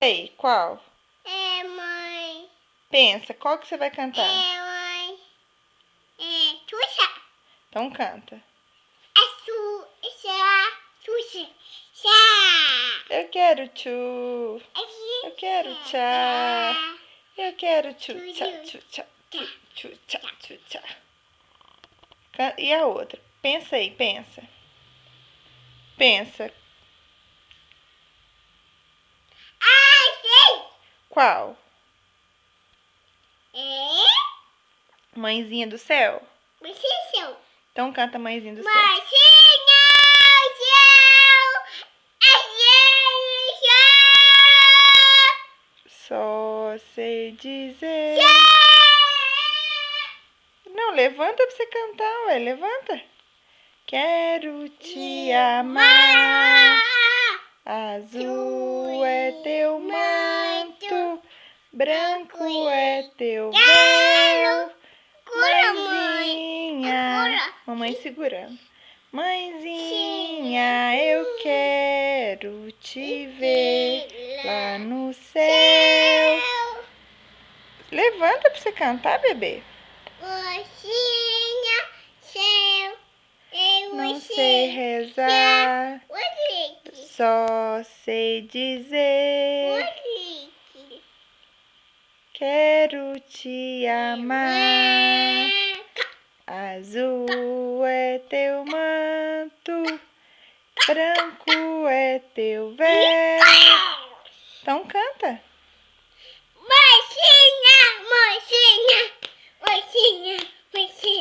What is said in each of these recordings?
Ei, qual? É, mãe. Pensa, qual que você vai cantar? É, mãe. É, Xuxa. Então canta. É Xuxa. Xuxa. Xá. Eu quero tchu. É Eu quero tchá. Eu quero tchu, tchá, tchu, tchá, tchu, tchu, tchá, tchu, tchá. E a outra? Pensa aí, pensa. Pensa. Ah, sei. Qual? É? Mãezinha do céu? Mãezinha. Então canta Mãezinha do céu. Mãezinha do céu. Só sei dizer. Céu. Não, levanta pra você cantar, ué. Levanta. Quero te amar. Azul é teu manto, branco é teu véu. Mãezinha, mamãe segurando. Mãezinha, eu quero te ver lá no céu. Levanta pra você cantar, bebê. Mãezinha, céu, eu Não sei rezar, só sei dizer. Quero te amar. Azul é teu manto, branco é teu véu. Então canta. Mocinha.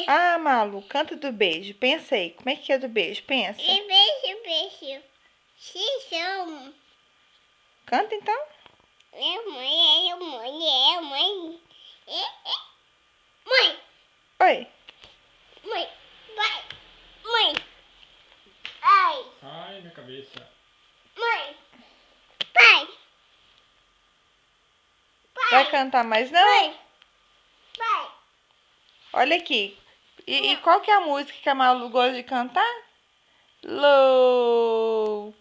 Ah, Malu, canta do beijo. Pensa aí, como é que é do beijo? Pensa. Beijo. Xixão. Canta então. Mãe. Mãe. Oi. Mãe. Vai. Mãe. Ai. Ai, minha cabeça. Mãe. Pai. Vai cantar mais não? Mãe. Pai. Olha aqui. E qual que é a música que a Malu gosta de cantar? Louca.